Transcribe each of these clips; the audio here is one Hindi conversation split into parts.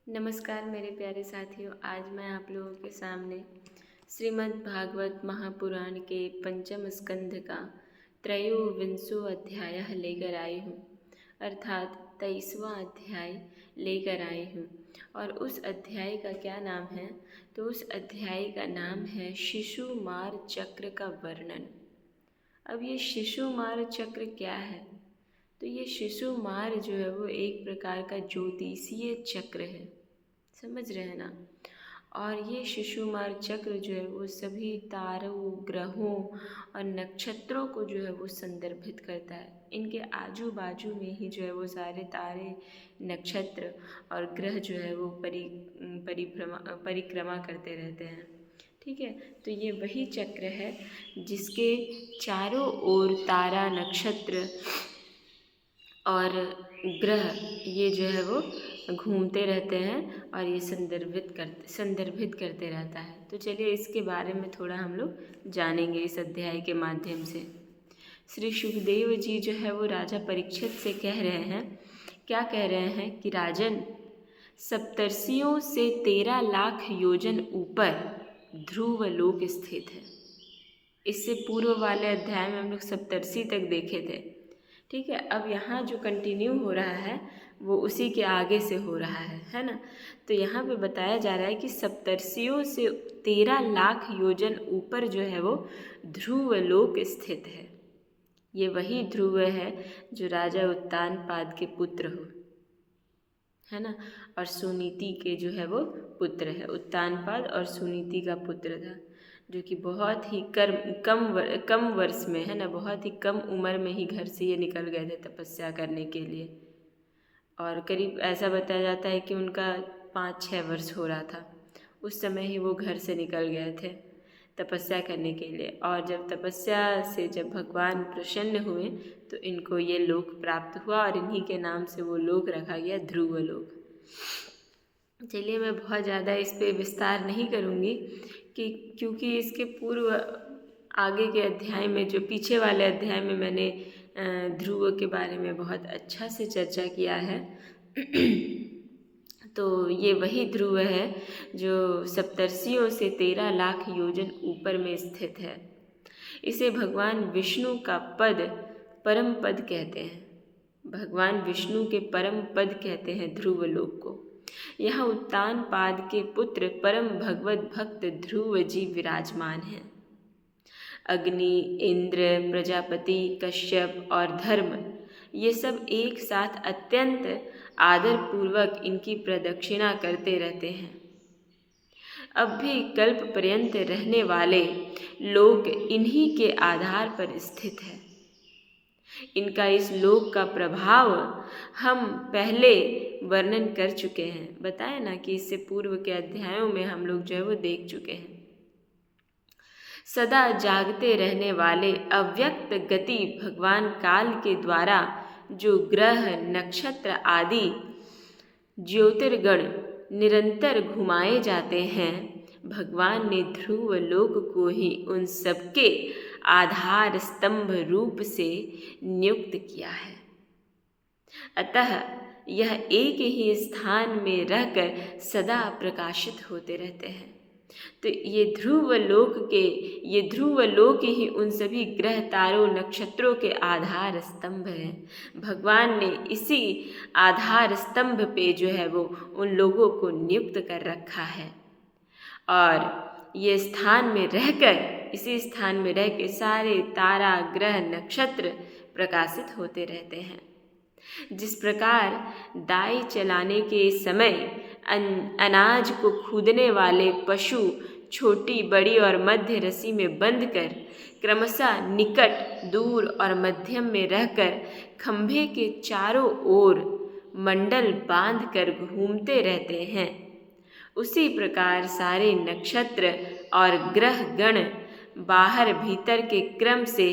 नमस्कार मेरे प्यारे साथियों। आज मैं आप लोगों के सामने श्रीमद् भागवत महापुराण के पंचम स्कंध का त्रयोविंशो अध्याय लेकर आई हूँ, अर्थात 23वां अध्याय लेकर आई हूँ। और उस अध्याय का क्या नाम है? तो उस अध्याय का नाम है शिशुमार चक्र का वर्णन। अब ये शिशुमार चक्र क्या है? तो ये शिशुमार जो है वो एक प्रकार का ज्योतिषीय चक्र है, समझ रहे हैं ना। और ये शिशुमार चक्र जो है वो सभी तारों, ग्रहों और नक्षत्रों को जो है वो संदर्भित करता है। इनके आजू बाजू में ही जो है वो सारे तारे, नक्षत्र और ग्रह जो है वो परिक्रमा करते रहते हैं। ठीक है, तो ये वही चक्र है जिसके चारों ओर तारा, नक्षत्र और ग्रह ये जो है वो घूमते रहते हैं और ये संदर्भित करते रहता है। तो चलिए इसके बारे में थोड़ा हम लोग जानेंगे इस अध्याय के माध्यम से। श्री सुखदेव जी जो है वो राजा परीक्षित से कह रहे हैं, क्या कह रहे हैं कि राजन, सप्तर्षियों से 13 लाख योजन ऊपर ध्रुव लोक स्थित है। इससे पूर्व वाले अध्याय में हम लोग सप्तर्षि तक देखे थे। ठीक है, अब यहाँ जो कंटिन्यू हो रहा है वो उसी के आगे से हो रहा है ना। तो यहाँ पे बताया जा रहा है कि सप्तर्षियों से 13 लाख योजन ऊपर जो है वो ध्रुव लोक स्थित है। ये वही ध्रुव है जो राजा उत्तानपाद के पुत्र हो, है ना। और सुनीति के जो है वो पुत्र है। उत्तानपाद और सुनीति का पुत्र था, जो कि बहुत ही कम वर्ष में, है ना, बहुत ही कम उम्र में ही घर से ये निकल गए थे तपस्या करने के लिए। और करीब ऐसा बताया जाता है कि उनका 5-6 वर्ष हो रहा था, उस समय ही वो घर से निकल गए थे तपस्या करने के लिए। और जब तपस्या से जब भगवान प्रसन्न हुए तो इनको ये लोक प्राप्त हुआ और इन्हीं के नाम से वो लोक रखा गया, ध्रुव लोक। चलिए मैं बहुत ज़्यादा इस पे विस्तार नहीं करूँगी क्योंकि इसके पूर्व आगे के अध्याय में, जो पीछे वाले अध्याय में मैंने ध्रुव के बारे में बहुत अच्छा से चर्चा किया है। तो ये वही ध्रुव है जो सप्तर्षियों से 13 लाख योजन ऊपर में स्थित है। इसे भगवान विष्णु का पद, परम पद कहते हैं। भगवान विष्णु के परम पद कहते हैं ध्रुव लोक को। यहाँ उत्तानपाद के पुत्र परम भगवत भक्त ध्रुव जी विराजमान हैं। अग्नि, इंद्र, प्रजापति, कश्यप और धर्म ये सब एक साथ अत्यंत आदर पूर्वक इनकी प्रदक्षिणा करते रहते हैं। अब भी कल्प पर्यंत रहने वाले लोक इन्हीं के आधार पर स्थित है। इनका इस लोक का प्रभाव हम पहले वर्णन कर चुके हैं। बताए ना कि इससे पूर्व के अध्यायों में हम लोग जो है वो देख चुके हैं। सदा जागते रहने वाले अव्यक्त गति भगवान काल के द्वारा जो ग्रह, नक्षत्र आदि ज्योतिर्गण निरंतर घुमाए जाते हैं, भगवान ने ध्रुव लोक को ही उन सबके आधार स्तंभ रूप से नियुक्त किया है। अतः यह एक ही स्थान में रहकर सदा प्रकाशित होते रहते हैं। तो ये ध्रुव लोक ही उन सभी ग्रह, तारों, नक्षत्रों के आधार स्तंभ हैं। भगवान ने इसी आधार स्तंभ पे जो है वो उन लोगों को नियुक्त कर रखा है। और ये स्थान में रहकर, इसी स्थान में रह के सारे तारा, ग्रह, नक्षत्र प्रकाशित होते रहते हैं। जिस प्रकार दाई चलाने के समय अनाज को खूदने वाले पशु छोटी, बड़ी और मध्य रस्सी में बंधकर क्रमशः निकट, दूर और मध्यम में रहकर खंभे के चारों ओर मंडल बांधकर घूमते रहते हैं, उसी प्रकार सारे नक्षत्र और ग्रह गण बाहर भीतर के क्रम से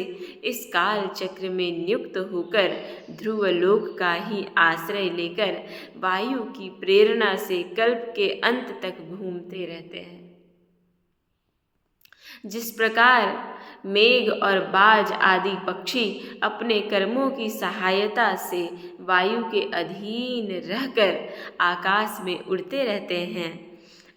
इस काल चक्र में नियुक्त होकर ध्रुवलोक का ही आश्रय लेकर वायु की प्रेरणा से कल्प के अंत तक घूमते रहते हैं। जिस प्रकार मेघ और बाज आदि पक्षी अपने कर्मों की सहायता से वायु के अधीन रहकर आकाश में उड़ते रहते हैं,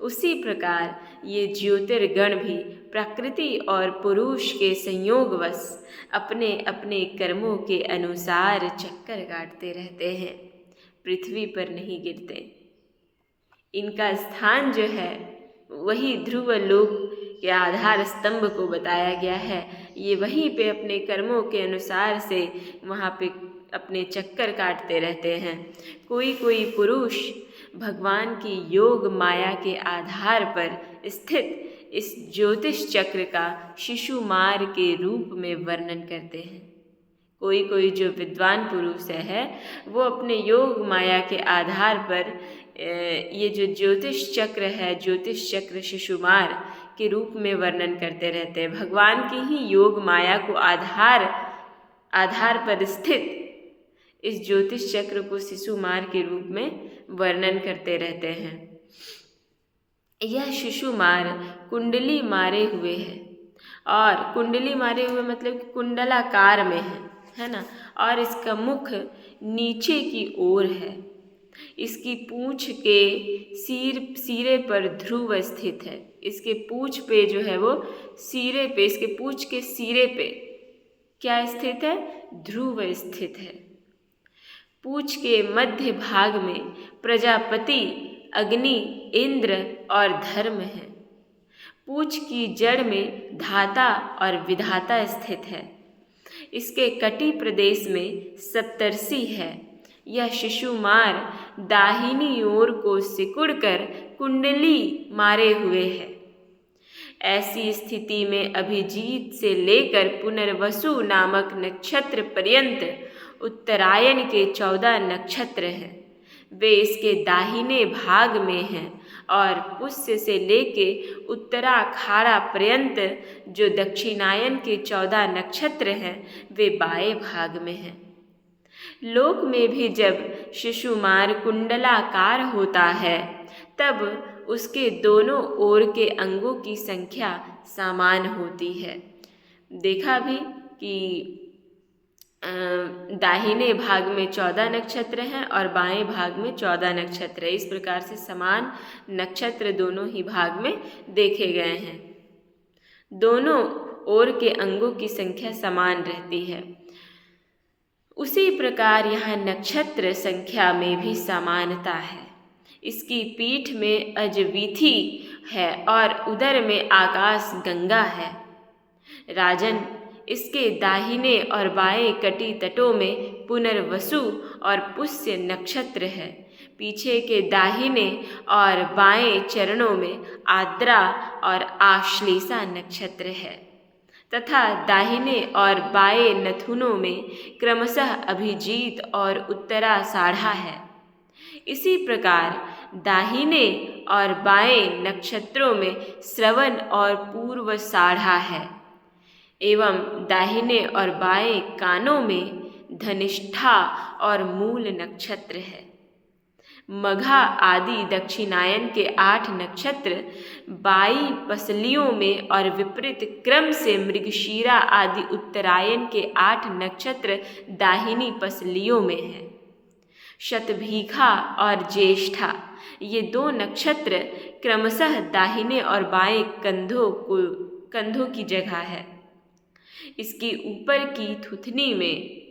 उसी प्रकार ये ज्योतिर्गण भी प्रकृति और पुरुष के संयोगवश अपने अपने कर्मों के अनुसार चक्कर काटते रहते हैं, पृथ्वी पर नहीं गिरते। इनका स्थान जो है वही ध्रुव लोक के आधार स्तंभ को बताया गया है। ये वहीं पे अपने कर्मों के अनुसार से वहाँ पे अपने चक्कर काटते रहते हैं। कोई कोई पुरुष भगवान की योग माया के आधार पर स्थित इस ज्योतिष चक्र का शिशुमार के रूप में वर्णन करते हैं। कोई कोई जो विद्वान पुरुष है वो अपने योग माया के आधार पर ये जो ज्योतिष चक्र है, ज्योतिष चक्र शिशुमार के रूप में वर्णन करते रहते हैं। भगवान की ही योग माया को आधार पर स्थित इस ज्योतिष चक्र को शिशुमार के रूप में वर्णन करते रहते हैं। यह शिशुमार कुंडली मारे हुए है, और कुंडली मारे हुए मतलब कि कुंडलाकार में है ना, और इसका मुख नीचे की ओर है। इसकी पूंछ के सिरे पर ध्रुव स्थित है। इसके पूंछ पे जो है वो सिरे पे, इसके पूंछ के सिरे पे क्या स्थित है? ध्रुव स्थित है। पूंछ के मध्य भाग में प्रजापति, अग्नि, इंद्र और धर्म है। पूंछ की जड़ में धाता और विधाता स्थित है। इसके कटी प्रदेश में सप्तर्षि है। यह शिशुमार दाहिनी ओर को सिकुड़कर कुंडली मारे हुए है। ऐसी स्थिति में अभिजीत से लेकर पुनर्वसु नामक नक्षत्र पर्यंत उत्तरायण के 14 नक्षत्र हैं। वे इसके दाहिने भाग में हैं, और पुष्य से लेके उत्तराखाड़ा पर्यंत जो दक्षिणायन के 14 नक्षत्र हैं वे बाएं भाग में हैं। लोक में भी जब शिशुमार कुंडलाकार होता है तब उसके दोनों ओर के अंगों की संख्या समान होती है। देखा भी कि दाहिने भाग में 14 नक्षत्र हैं और बाएं भाग में 14 नक्षत्र है। इस प्रकार से समान नक्षत्र दोनों ही भाग में देखे गए हैं। दोनों ओर के अंगों की संख्या समान रहती है। उसी प्रकार यहाँ नक्षत्र संख्या में भी समानता है। इसकी पीठ में अजवीथी है और उदर में आकाश गंगा है। राजन, इसके दाहिने और बाएं कटी तटों में पुनर्वसु और पुष्य नक्षत्र है। पीछे के दाहिने और बाएं चरणों में आद्रा और आश्लेषा नक्षत्र है, तथा दाहिने और बाएं नथुनों में क्रमशः अभिजीत और उत्तराषाढ़ा है। इसी प्रकार दाहिने और बाएं नक्षत्रों में श्रवण और पूर्वाषाढ़ा है, एवं दाहिने और बाएं कानों में धनिष्ठा और मूल नक्षत्र है। मघा आदि दक्षिणायन के 8 नक्षत्र बाई पसलियों में और विपरीत क्रम से मृगशीरा आदि उत्तरायन के 8 नक्षत्र दाहिनी पसलियों में है। शतभीखा और ज्येष्ठा ये 2 नक्षत्र क्रमशः दाहिने और बाएं कंधों की जगह है। इसकी ऊपर की थुथनी में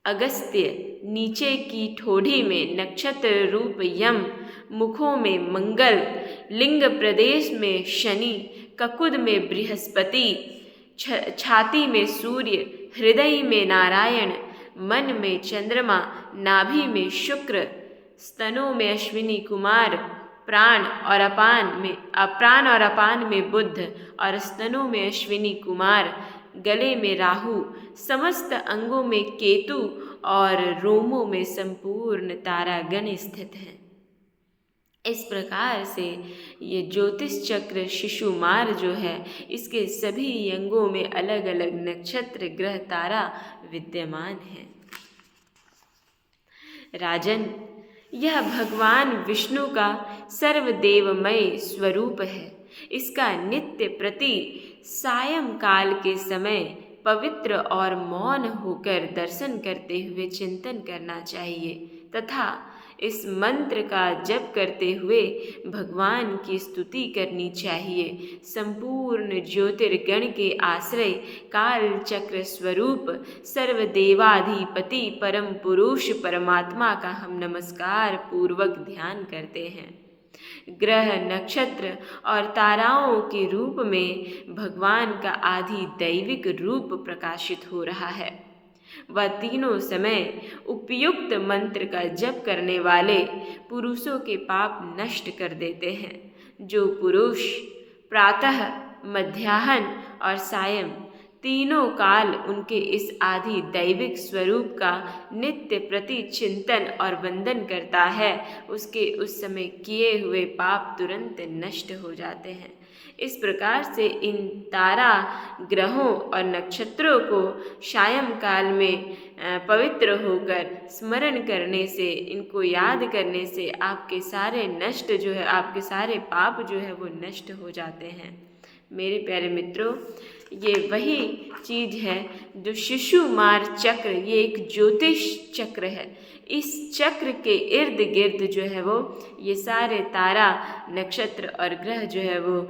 अगस्त्य, नीचे की ठोड़ी में नक्षत्र रूप यम, मुखों में मंगल, लिंग प्रदेश में शनि, ककुद में बृहस्पति, छाती में सूर्य, हृदय में नारायण, मन में चंद्रमा, नाभि में शुक्र, स्तनों में अश्विनी कुमार, प्राण और अपान में बुध और स्तनों में अश्विनी कुमार, गले में राहु, समस्त अंगों में केतु और रोमों में संपूर्ण तारागण स्थित हैं। इस प्रकार से ये ज्योतिष चक्र शिशुमार जो है इसके सभी अंगों में अलग अलग नक्षत्र, ग्रह, तारा विद्यमान हैं। राजन, यह भगवान विष्णु का सर्वदेवमय स्वरूप है। इसका नित्य प्रति सायंकाल के समय पवित्र और मौन होकर दर्शन करते हुए चिंतन करना चाहिए तथा इस मंत्र का जप करते हुए भगवान की स्तुति करनी चाहिए। संपूर्ण ज्योतिर्गण के आश्रय काल चक्र स्वरूप सर्वदेवाधिपति परम पुरुष परमात्मा का हम नमस्कार पूर्वक ध्यान करते हैं। ग्रह नक्षत्र और ताराओं के रूप में भगवान का आदि दैविक रूप प्रकाशित हो रहा है। वह तीनों समय उपयुक्त मंत्र का जप करने वाले पुरुषों के पाप नष्ट कर देते हैं। जो पुरुष प्रातः मध्याह्न और सायं तीनों काल उनके इस आदि दैविक स्वरूप का नित्य प्रति चिंतन और वंदन करता है, उसके उस समय किए हुए पाप तुरंत नष्ट हो जाते हैं। इस प्रकार से इन तारा ग्रहों और नक्षत्रों को सायंकाल में पवित्र होकर स्मरण करने से, इनको याद करने से आपके सारे नष्ट जो है, आपके सारे पाप जो है वो नष्ट हो जाते हैं। मेरे प्यारे मित्रों, ये वही चीज़ है जो शिशुमार चक्र, ये एक ज्योतिष चक्र है। इस चक्र के इर्द गिर्द जो है वो ये सारे तारा नक्षत्र और ग्रह जो है वो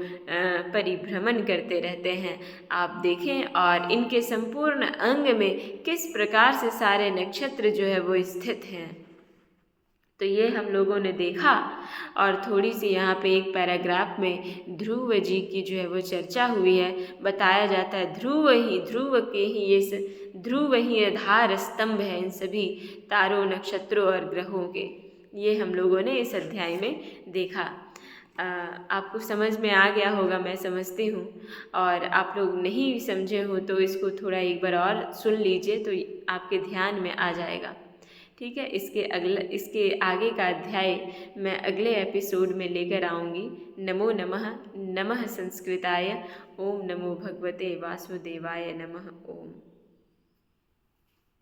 परिभ्रमण करते रहते हैं। आप देखें और इनके संपूर्ण अंग में किस प्रकार से सारे नक्षत्र जो है वो स्थित हैं। तो ये हम लोगों ने देखा और थोड़ी सी यहाँ पे एक पैराग्राफ में ध्रुव जी की जो है वो चर्चा हुई है। बताया जाता है ध्रुव के ही ये ध्रुव ही आधार स्तंभ है इन सभी तारों नक्षत्रों और ग्रहों के। ये हम लोगों ने इस अध्याय में देखा। आपको समझ में आ गया होगा, मैं समझती हूँ। और आप लोग नहीं समझे हो तो इसको थोड़ा एक बार और सुन लीजिए तो आपके ध्यान में आ जाएगा। ठीक है, इसके आगे का अध्याय मैं अगले एपिसोड में लेकर आऊँगी। नमो नमः संस्कृताय। ओम नमो भगवते वासुदेवाय नमः। ओम।